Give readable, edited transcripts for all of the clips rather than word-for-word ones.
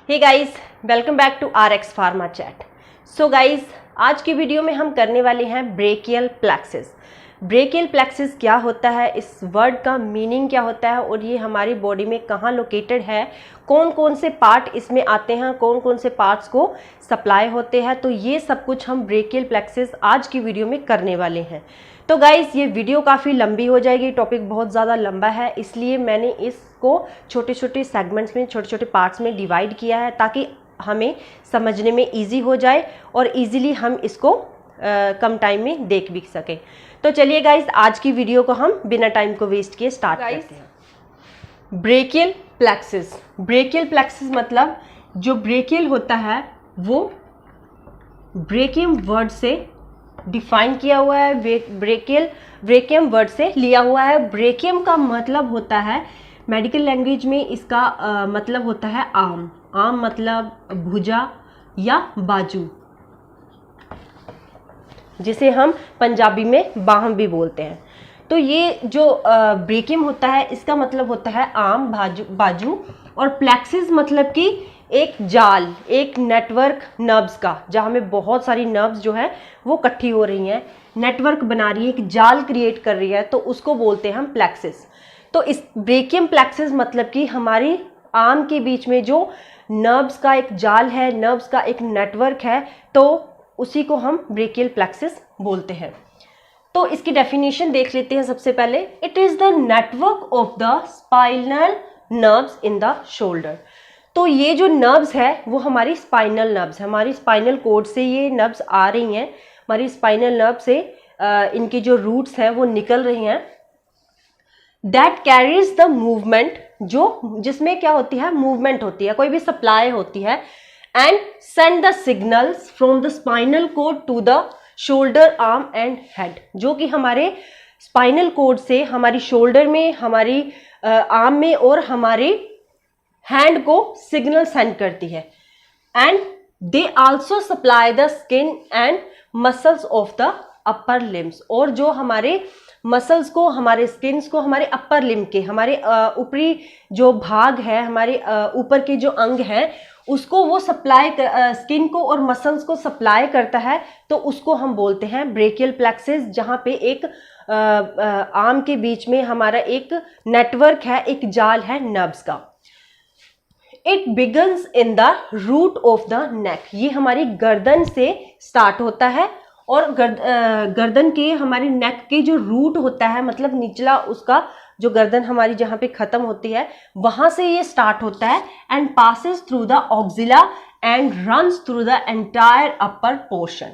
Hey guys, welcome back to RX Pharma Chat। So guys, आज की video में हम करने वाले हैं ब्रेकियल प्लेक्सिस। ब्रेकियल प्लेक्सिस क्या होता है, इस वर्ड का मीनिंग क्या होता है और ये हमारी बॉडी में कहाँ लोकेटेड है, कौन कौन से पार्ट इसमें आते हैं, कौन कौन से पार्ट्स को सप्लाई होते हैं, तो ये सब कुछ हम ब्रेकियल प्लेक्सिस आज की वीडियो में करने वाले हैं। तो गाइस, ये वीडियो काफ़ी लंबी हो जाएगी, टॉपिक बहुत ज़्यादा लंबा है, इसलिए मैंने इसको छोटे छोटे सेगमेंट्स में, छोटे छोटे पार्ट्स में डिवाइड किया है ताकि हमें समझने में इजी हो जाए और इजीली हम इसको कम टाइम में देख भी सकें। तो चलिए गाइस, आज की वीडियो को हम बिना टाइम को वेस्ट किए स्टार्ट करते हैं। Brachial plexus. ब्रेकियल प्लेक्सिस मतलब जो ब्रेकियल होता है वो ब्रेकियम वर्ड से डिफाइन किया हुआ है, ब्रेकियम वर्ड से लिया हुआ है। ब्रेकियम का मतलब होता है, मेडिकल लैंग्वेज में इसका मतलब होता है आर्म। आर्म मतलब भुजा या बाजू, जिसे हम पंजाबी में बाहम भी बोलते हैं। तो ये जो ब्रेकियम होता है इसका मतलब होता है आर्म, बाजू। और प्लेक्सिस मतलब कि एक जाल, एक नेटवर्क नर्व्स का, जहाँ में बहुत सारी नर्व्स जो है वो इकट्ठी हो रही हैं, नेटवर्क बना रही है, एक जाल क्रिएट कर रही है, तो उसको बोलते हैं हम प्लेक्सिस। तो इस ब्रेकियम प्लेक्सिस मतलब कि हमारी आर्म के बीच में जो नर्व्स का एक जाल है, नर्व्स का एक नेटवर्क है, तो उसी को हम ब्रेकियल प्लेक्सिस बोलते हैं। तो इसकी डेफिनेशन देख लेते हैं सबसे पहले। It is the network of the spinal nerves in the shoulder. तो ये जो नर्व्स है वो हमारी स्पाइनल नर्व्स है, हमारी स्पाइनल कोड से ये नर्व्स आ रही हैं, हमारी स्पाइनल नर्व से इनकी जो रूट्स हैं वो निकल रही हैं। दैट कैरीज द मूवमेंट, जो जिसमें क्या होती है, मूवमेंट होती है, कोई भी सप्लाई होती है, and send the signals from the spinal cord to the shoulder, arm and head, जो कि हमारे स्पाइनल कोड से हमारी शोल्डर में, हमारी आर्म में और हमारे हैंड को सिग्नल सेंड करती है। And they also supply the skin and muscles of the upper limbs, और जो हमारे मसल्स को, हमारे स्किन्स को, हमारे अपर लिम के, हमारे ऊपरी जो भाग है, हमारे ऊपर के जो अंग हैं, उसको वो सप्लाई, स्किन को और मसल्स को सप्लाई करता है, तो उसको हम बोलते हैं ब्रेकियल प्लेक्सिस, जहाँ पे एक आर्म के बीच में हमारा एक नेटवर्क है, एक जाल है नर्व्स का। It begins in the root of the neck, ये हमारी गर्दन से स्टार्ट होता है, और गर्दन के, हमारी नेक के जो रूट होता है, मतलब निचला उसका जो गर्दन हमारी जहाँ पे खत्म होती है, वहां से ये स्टार्ट होता है, and passes through the axilla and runs through the entire upper portion.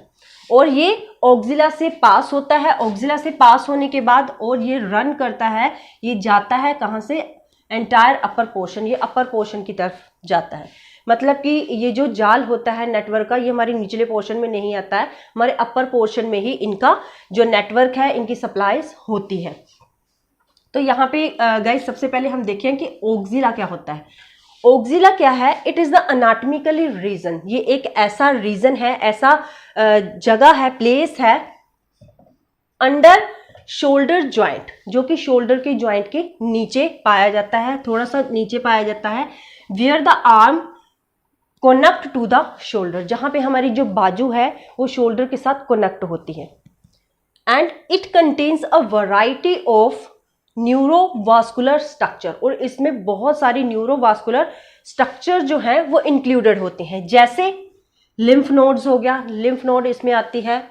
और ये ऑक्सिला से पास होता है, ऑक्सिला से पास होने के बाद और ये रन करता है, ये जाता है कहाँ से, एंटायर अपर पोर्शन, ये अपर पोर्शन की तरफ जाता है। मतलब कि ये जो जाल होता है नेटवर्क का, ये हमारे निचले पोर्शन में नहीं आता है, हमारे अपर पोर्शन में ही इनका जो नेटवर्क है, इनकी सप्लाईज होती है। तो यहाँ पे गाइस सबसे पहले हम देखें कि ऑक्सिला क्या होता है। ऑक्सिला क्या है? इट इज द अनाटमिकली रीजन, ये एक ऐसा रीजन है, ऐसा जगह है, प्लेस है अंडर शोल्डर ज्वाइंट, जो कि शोल्डर के ज्वाइंट के नीचे पाया जाता है, थोड़ा सा नीचे पाया जाता है। Where the arm connect to the shoulder, जहां पे हमारी जो बाजू है वो शोल्डर के साथ कनेक्ट होती है। And it contains a variety of neurovascular structure, और इसमें बहुत सारी न्यूरोवास्कुलर स्ट्रक्चर जो हैं वो इंक्लूडेड होते हैं, जैसे लिम्फ नोड्स हो गया, लिम्फ नोड इसमें आती है,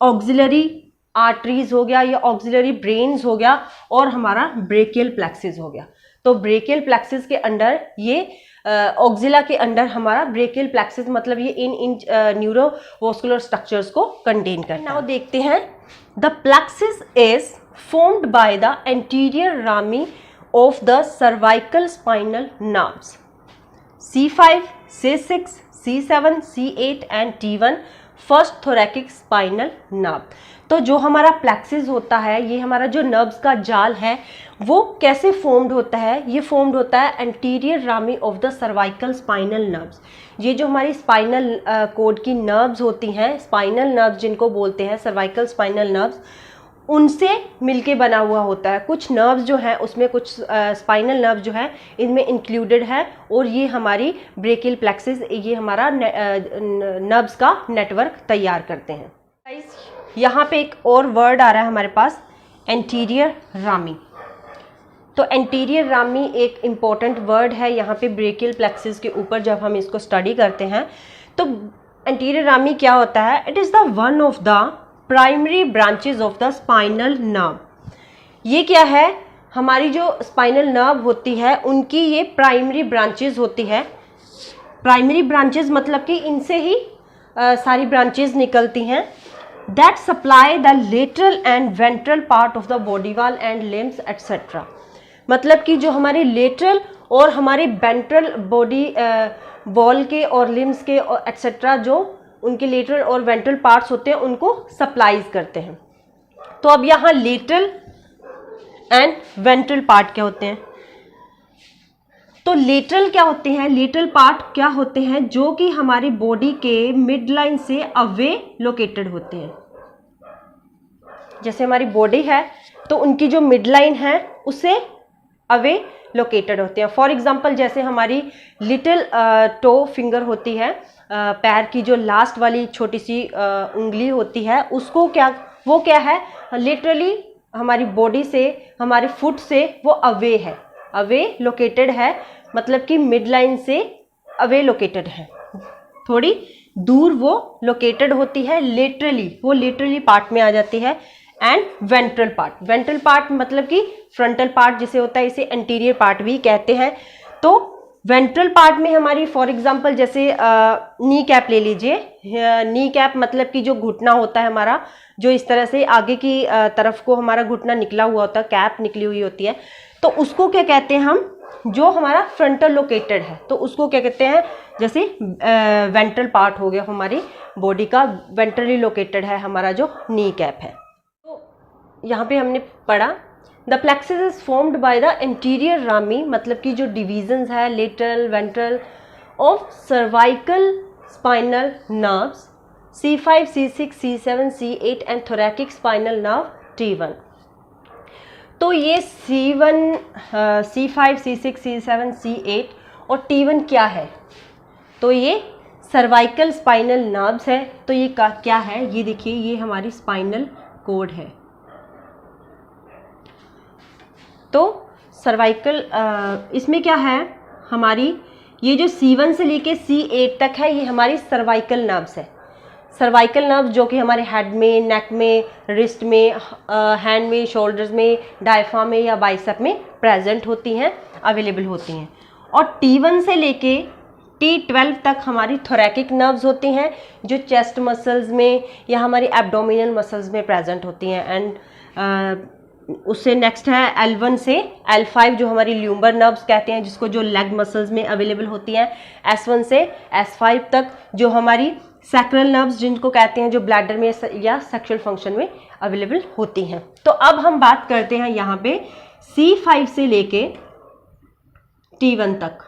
ऑक्सिलरी आर्टरीज हो गया, या ऑक्सिलरी ब्रेन्स हो गया, और हमारा ब्रेकियल प्लेक्सिस हो गया। तो ब्रेकियल प्लेक्सिस के अंडर ये ऑक्सिला के अंडर हमारा ब्रेकियल प्लेक्सिस, मतलब ये इन न्यूरोवास्कुलर स्ट्रक्चर्स को कंटेन करता है। नाउ देखते हैं, the plexus is formed by the anterior rami of the cervical spinal nerves C5, C6, C7, C8 and T1 first thoracic spinal nerve। तो जो हमारा प्लेक्सिस होता है, ये हमारा जो नर्व्स का जाल है, वो कैसे फॉर्म्ड होता है? ये फॉर्म्ड होता है anterior Rami of the cervical spinal nerves. ये जो हमारी स्पाइनल कोड की नर्व्स होती हैं, स्पाइनल नर्व्स जिनको बोलते हैं सर्वाइकल स्पाइनल नर्व्स, उनसे मिलके बना हुआ होता है। कुछ नर्व्स जो हैं उसमें कुछ स्पाइनल नर्व जो है इनमें इंक्लूडेड है, और ये हमारी ब्रेकियल प्लेक्सिस ये हमारा नर्व्स का नेटवर्क तैयार करते हैं। यहाँ पे एक और वर्ड आ रहा है हमारे पास, एंटीरियर रामी। तो एंटीरियर रामी एक इम्पॉर्टेंट वर्ड है यहाँ पे ब्रेकियल प्लेक्सिस के ऊपर जब हम इसको स्टडी करते हैं। तो एंटीरियर रामी क्या होता है? It is the one of the primary branches of the spinal nerve. ये क्या है? हमारी जो स्पाइनल नर्व होती है उनकी ये प्राइमरी ब्रांचेस होती है। प्राइमरी ब्रांचेस मतलब कि इनसे ही सारी ब्रांचेस निकलती हैं। That supply the lateral and ventral part of the body wall and limbs etcetera. मतलब कि जो हमारे लेटरल और हमारे वेंट्रल बॉडी वॉल के और लिम्स के एटसेट्रा जो उनके लेटरल और वेंट्रल पार्ट्स होते हैं उनको सप्लाईज करते हैं। तो अब यहाँ लेटरल एंड वेंट्रल पार्ट क्या होते हैं? तो लेटरल क्या होते हैं? लेटरल पार्ट क्या होते हैं? जो कि हमारी बॉडी के मिड लाइन से अवे लोकेटेड होते हैं। जैसे हमारी बॉडी है तो उनकी जो मिड लाइन है उससे अवे लोकेटेड होते हैं। फॉर एग्जाम्पल जैसे हमारी लिटिल टो फिंगर होती है, पैर की जो लास्ट वाली छोटी सी उंगली होती है, उसको वो क्या है? लिटरली हमारी बॉडी से, हमारे फुट से वो अवे है, अवे लोकेटेड है, मतलब कि मिड लाइन से अवे लोकेटेड है, थोड़ी दूर वो लोकेटेड होती है। लेटरली वो लेटरली पार्ट में आ जाती है। एंड वेंट्रल पार्ट मतलब कि फ्रंटल पार्ट जिसे होता है, इसे एंटीरियर पार्ट भी कहते हैं। तो वेंट्रल पार्ट में हमारी फॉर एग्जांपल जैसे नी कैप ले लीजिए। नी कैप मतलब कि जो घुटना होता है हमारा, जो इस तरह से आगे की तरफ को हमारा घुटना निकला हुआ होता है, कैप निकली हुई होती है, तो उसको क्या कहते हैं हम? जो हमारा फ्रंटल लोकेटेड है तो उसको क्या कहते हैं? जैसे वेंट्रल पार्ट हो गया हमारी बॉडी का, वेंट्रली लोकेटेड है हमारा जो नी कैप है। यहाँ पे हमने पढ़ा the plexus is formed by the anterior rami, मतलब कि जो डिविजन्स है lateral ventral of cervical spinal nerves C5, C6, C7, C8 and thoracic spinal nerve T1। तो ये C1, C5, C6, C7, C8 और T1 क्या है? तो ये सर्वाइकल स्पाइनल नर्व्स है। तो ये क्या है? ये देखिए, ये हमारी स्पाइनल कोड है। तो सर्वाइकल इसमें क्या है? हमारी ये जो C1 से लेके C8 तक है, ये हमारी सर्वाइकल नर्व्स है। सर्वाइकल नर्व जो कि हमारे हेड में, नेक में, रिस्ट में, हैंड में, शोल्डर्स में, डायफ्राम में या बाइसेप में प्रेजेंट होती हैं, अवेलेबल होती हैं। और T1 से लेके T12 तक हमारी थोरैकिक नर्व्स होती हैं, जो चेस्ट मसल्स में या हमारी एब्डोमिनल मसल्स में प्रेजेंट होती हैं। एंड उससे नेक्स्ट है L1 से L5 जो हमारी ल्यूम्बर नर्व्स कहते हैं, जिसको जो लेग मसल्स में अवेलेबल होती हैं। S1 से S5 तक जो हमारी सैक्रल नर्व्स जिनको कहते हैं, जो ब्लैडर में या सेक्सुअल फंक्शन में अवेलेबल होती हैं। तो अब हम बात करते हैं यहाँ पे C5 से लेके T1 तक।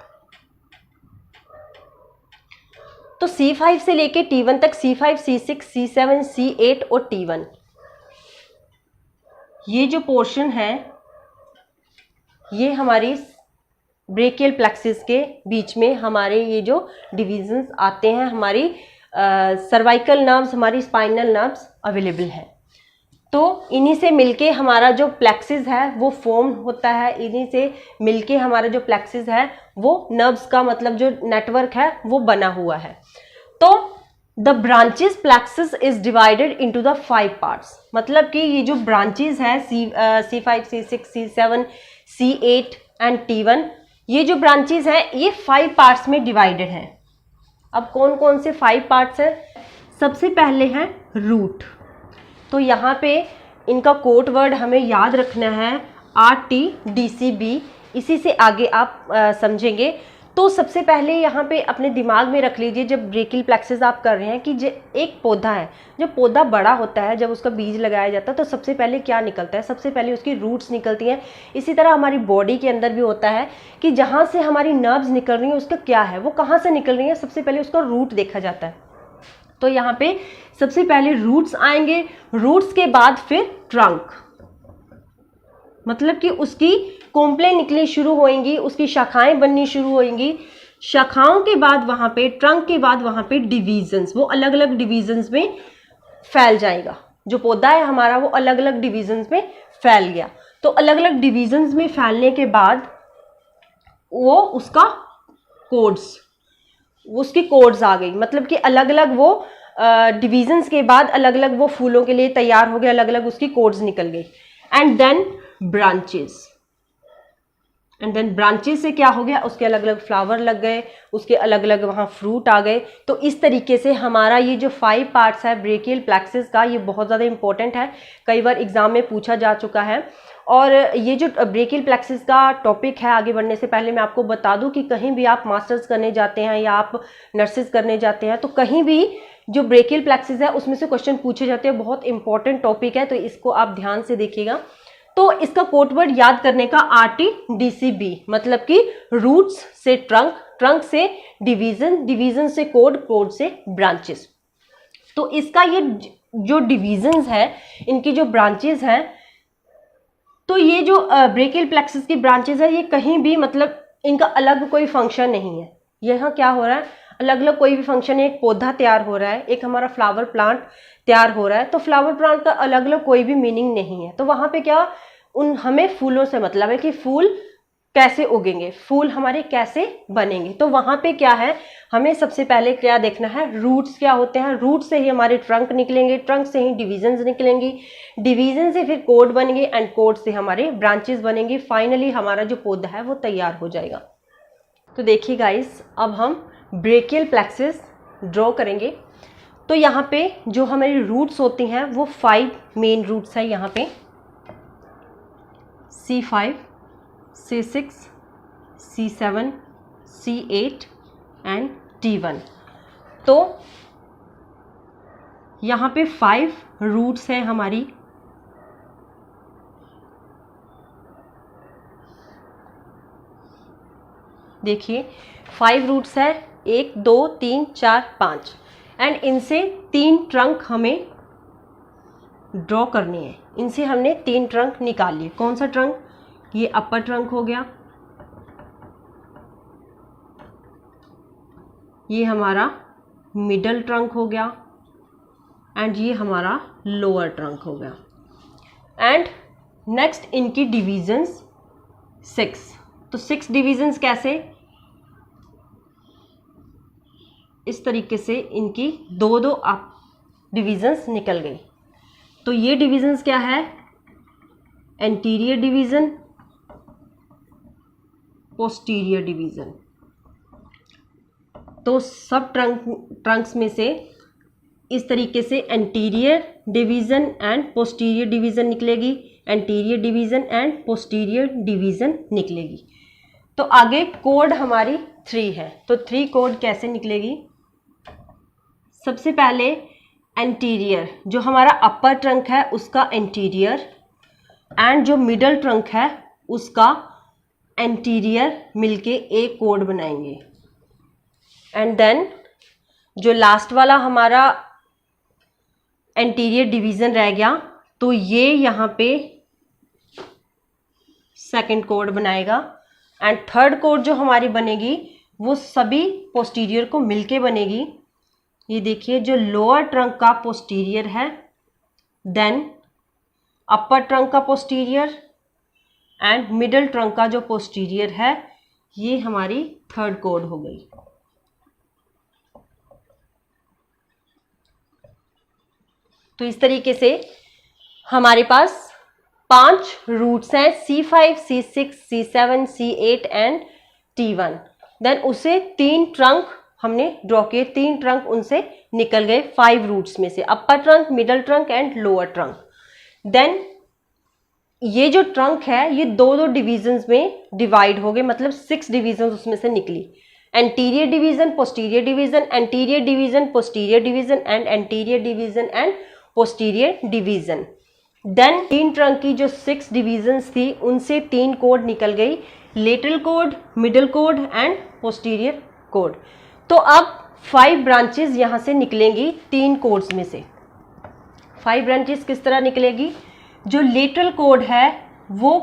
तो C5 से लेके T1 तक, C5, C6, C7, C8 और T1, ये जो पोर्शन है ये हमारी ब्रेकियल प्लेक्सिस के बीच में हमारे ये जो डिविजन्स आते हैं, हमारी सर्वाइकल नर्व्स, हमारी स्पाइनल नर्व्स अवेलेबल हैं। तो इन्हीं से मिलके हमारा जो प्लेक्सिस है वो फॉर्म होता है। इन्हीं से मिलके हमारा जो प्लेक्सिस है वो नर्व्स का मतलब जो नेटवर्क है वो बना हुआ है। तो the branches plexus is divided into the 5 parts, मतलब कि ये जो ब्रांचेस है C5, C6, C7, C8 and T1, ये जो ब्रांचेस हैं ये 5 पार्ट्स में डिवाइडेड हैं। अब कौन कौन से 5 पार्ट्स हैं? सबसे पहले हैं रूट। तो यहाँ पे इनका कोड वर्ड हमें याद रखना है RTDCB, इसी से आगे आप समझेंगे। तो सबसे पहले यहाँ पे अपने दिमाग में रख लीजिए, जब ब्रेकियल प्लेक्सिस आप कर रहे हैं कि एक पौधा है, जब पौधा बड़ा होता है, जब उसका बीज लगाया जाता है तो सबसे पहले क्या निकलता है? सबसे पहले उसकी रूट्स निकलती हैं। इसी तरह हमारी बॉडी के अंदर भी होता है कि जहाँ से हमारी नर्व्स निकल रही हैं उसका क्या है, वो कहाँ से निकल रही है, सबसे पहले उसका रूट देखा जाता है। तो यहाँ पे सबसे पहले रूट्स आएंगे, रूट्स के बाद फिर ट्रंक, मतलब कि उसकी कोम्पलें निकलनी शुरू होंगी, उसकी शाखाएं बननी शुरू होंगी। शाखाओं के बाद वहां पे, ट्रंक के बाद वहां पे डिवीजन्स, वो अलग अलग डिवीजन्स में फैल जाएगा। जो पौधा है हमारा वो अलग अलग डिवीजन्स में फैल गया। तो अलग अलग डिवीजन्स में फैलने के बाद वो उसका कोड्स, उसकी कोड्स आ गई, मतलब कि अलग अलग वो डिवीजन्स के बाद अलग अलग वो फूलों के लिए तैयार हो गए, अलग अलग उसकी कोड्स निकल गई। And then branches, and then branches से क्या हो गया, उसके अलग अलग फ्लावर लग गए, उसके अलग अलग वहाँ फ्रूट आ गए। तो इस तरीके से हमारा ये जो 5 पार्ट्स है ब्रेकियल प्लेक्सिस का, ये बहुत ज़्यादा इंपॉर्टेंट है, कई बार एग्जाम में पूछा जा चुका है। और ये जो ब्रेकियल प्लेक्सिस का टॉपिक है, आगे बढ़ने से पहले मैं आपको बता दूं कि कहीं भी आप मास्टर्स करने जाते हैं या आप नर्सिस करने जाते हैं, तो कहीं भी जो ब्रेकियल प्लेक्सिस है उसमें से क्वेश्चन पूछे जाते हैं। बहुत इंपॉर्टेंट टॉपिक है, तो इसको आप ध्यान से देखिएगा। तो इसका कोड वर्ड याद करने का RTDCB, मतलब कि रूट्स से ट्रंक, ट्रंक से डिवीजन, डिवीजन से कोड, कोड से ब्रांचेस। तो इसका ये जो डिवीजन्स है, इनकी जो ब्रांचेस हैं, तो ये जो ब्रेकियल प्लेक्सिस की ब्रांचेस है, ये कहीं भी मतलब इनका अलग कोई फंक्शन नहीं है। यहाँ क्या हो रहा है, अलग अलग कोई भी फंक्शन है। एक पौधा तैयार हो रहा है, एक हमारा फ्लावर प्लांट तैयार हो रहा है, तो फ्लावर प्लांट का अलग अलग कोई भी मीनिंग नहीं है। तो वहां पे क्या, हमें फूलों से मतलब है कि फूल कैसे उगेंगे, फूल हमारे कैसे बनेंगे। तो वहां पे क्या है, हमें सबसे पहले क्या देखना है, रूट्स क्या होते हैं। रूट से ही हमारे ट्रंक निकलेंगे, ट्रंक से ही डिवीजन्स निकलेंगी, डिवीजन से फिर कोड बनेंगे, एंड कोड से हमारे ब्रांचेस बनेंगे। फाइनली हमारा जो पौधा है वो तैयार हो जाएगा। तो देखिए गाइस, अब हम ब्रेकियल प्लेक्सिस ड्रॉ करेंगे। तो यहाँ पे जो हमारी रूट्स होती हैं वो 5 मेन रूट्स है। यहाँ पे C5, C6, C7, C8 and T1। तो यहाँ पे 5 रूट्स हैं हमारी। देखिए 5 रूट्स है, 1 2 3 4 5, एंड इनसे 3 ट्रंक हमें ड्रॉ करनी है। इनसे हमने 3 ट्रंक निकाल लिए। कौन सा ट्रंक, ये अपर ट्रंक हो गया, ये हमारा मिडल ट्रंक हो गया, एंड ये हमारा लोअर ट्रंक हो गया। एंड नेक्स्ट इनकी डिवीजन्स 6। तो 6 डिवीजन्स कैसे, इस तरीके से इनकी 2-2 डिवीजन्स निकल गई। तो ये डिवीजन्स क्या है, एंटीरियर डिवीजन, पोस्टीरियर डिवीजन। तो सब ट्रंक्स में से इस तरीके से anterior division and posterior division निकलेगी, anterior division and posterior division निकलेगी। तो आगे कोड हमारी 3 है। तो 3 कोड कैसे निकलेगी, सबसे पहले एंटीरियर, जो हमारा अपर ट्रंक है उसका एंटीरियर, एंड जो मिडल ट्रंक है उसका एंटीरियर मिलके एक कोड बनाएंगे। एंड देन जो लास्ट वाला हमारा एंटीरियर डिवीजन रह गया, तो ये यहाँ पे सेकंड कोड बनाएगा, एंड थर्ड कोड जो हमारी बनेगी वो सभी पोस्टीरियर को मिलके बनेगी। ये देखिए, जो लोअर ट्रंक का पोस्टीरियर है, देन अपर ट्रंक का पोस्टीरियर एंड मिडल ट्रंक का जो पोस्टीरियर है, ये हमारी थर्ड कोड हो गई। तो इस तरीके से हमारे पास 5 रूट्स हैं, C5, C6, C7, C8 and T1। Then उसे 3 ट्रंक हमने ड्रॉ किए, 3 ट्रंक उनसे निकल गए 5 रूट्स में से, upper trunk, middle trunk and lower trunk. Then ये जो ट्रंक है ये 2-2 डिविजन्स में डिवाइड हो गए, मतलब 6 डिविजन्स उसमें से निकली। Anterior division, posterior division, anterior division, posterior division and anterior division and posterior division. Then 3 trunk की जो 6 डिविजन्स थी उनसे 3 कोड निकल गई, lateral code, middle code and posterior code. तो अब 5 ब्रांचेस यहाँ से निकलेंगी 3 कोड्स में से। 5 ब्रांचेस किस तरह निकलेगी, जो लेटरल कॉर्ड है वो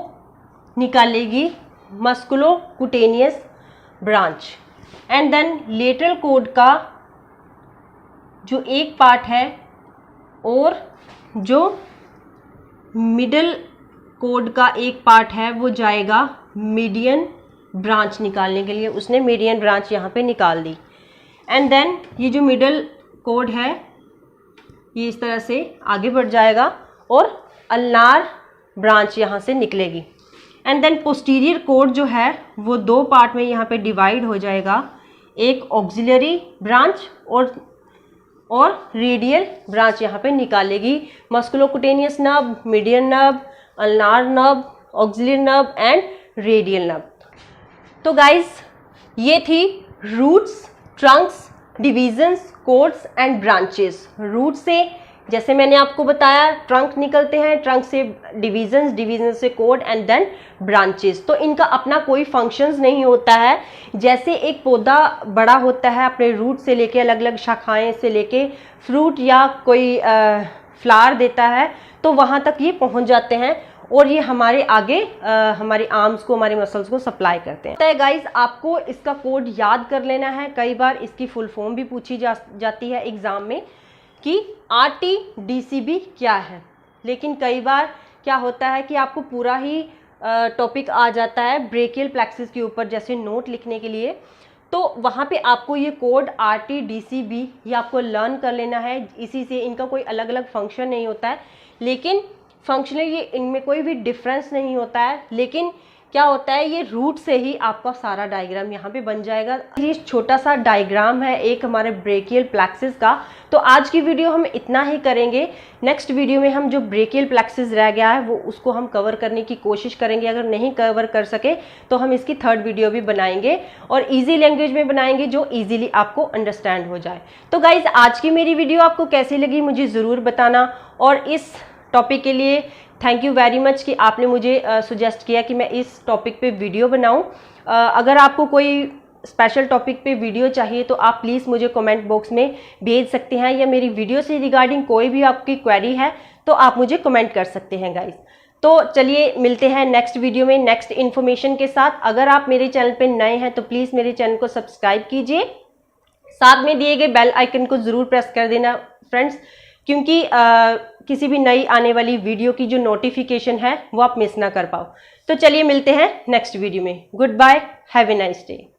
निकालेगी musculocutaneous branch. And then lateral cord का जो एक पार्ट है और जो मिडल कॉर्ड का एक पार्ट है वो जाएगा मीडियन ब्रांच निकालने के लिए। उसने मीडियन ब्रांच यहाँ पे निकाल दी। एंड देन ये जो मिडल कॉर्ड है ये इस तरह से आगे बढ़ जाएगा और अल्नार ब्रांच यहाँ से निकलेगी। एंड देन पोस्टीरियर कॉर्ड जो है वो दो पार्ट में यहाँ पे डिवाइड हो जाएगा, एक ऑक्सिलरी ब्रांच और रेडियल ब्रांच यहाँ पे निकालेगी musculocutaneous nerve, median nerve, ulnar nerve, axillary nerve and radial nerve. तो गाइस ये थी roots, trunks, divisions, cords and branches. Root से जैसे मैंने आपको बताया ट्रंक निकलते हैं, ट्रंक से डिविजन्स, डिविजन्स से कॉर्ड एंड देन ब्रांचेस। तो इनका अपना कोई फंक्शंस नहीं होता है। जैसे एक पौधा बड़ा होता है अपने रूट से लेके, अलग अलग शाखाएं से लेके फ्रूट या कोई फ्लावर देता है, तो वहाँ तक ये पहुँच जाते हैं और ये हमारे आगे हमारे आर्म्स को, हमारे मसल्स को सप्लाई करते हैं। तो गाइस आपको इसका कोड याद कर लेना है। कई बार इसकी फुल फॉर्म भी पूछी जाती है एग्जाम में कि RTDCB क्या है। लेकिन कई बार क्या होता है कि आपको पूरा ही टॉपिक आ जाता है ब्रेकियल प्लेक्सिस के ऊपर जैसे नोट लिखने के लिए, तो वहाँ पे आपको ये कोड RTDCB ये आपको लर्न कर लेना है। इसी से इनका कोई अलग अलग फंक्शन नहीं होता है, लेकिन फंक्शनली ये इनमें कोई भी डिफरेंस नहीं होता है। लेकिन क्या होता है ये रूट से ही आपका सारा डायग्राम यहाँ पे बन जाएगा। ये छोटा सा डायग्राम है एक हमारे ब्रेकियल प्लेक्सिस का। तो आज की वीडियो हम इतना ही करेंगे। नेक्स्ट वीडियो में हम जो ब्रेकियल प्लेक्सिस रह गया है वो उसको हम कवर करने की कोशिश करेंगे। अगर नहीं कवर कर सके तो हम इसकी थर्ड वीडियो भी बनाएंगे और इजी लैंग्वेज में बनाएंगे जो इजीली आपको अंडरस्टैंड हो जाए। तो गाइज आज की मेरी वीडियो आपको कैसी लगी मुझे ज़रूर बताना। और इस टॉपिक के लिए थैंक यू वेरी मच कि आपने मुझे सुजेस्ट किया कि मैं इस टॉपिक पे वीडियो बनाऊं। अगर आपको कोई स्पेशल टॉपिक पे वीडियो चाहिए तो आप प्लीज़ मुझे कमेंट बॉक्स में भेज सकते हैं, या मेरी वीडियो से रिगार्डिंग कोई भी आपकी क्वेरी है तो आप मुझे कमेंट कर सकते हैं गाइस। तो चलिए मिलते हैं नेक्स्ट वीडियो में नेक्स्ट इन्फॉर्मेशन के साथ। अगर आप मेरे चैनल पे नए हैं तो प्लीज़ मेरे चैनल को सब्सक्राइब कीजिए, साथ में दिए गए बेल आइकन को ज़रूर प्रेस कर देना फ्रेंड्स, क्योंकि किसी भी नई आने वाली वीडियो की जो नोटिफिकेशन है वो आप मिस ना कर पाओ। तो चलिए मिलते हैं नेक्स्ट वीडियो में। Good bye, have a nice day.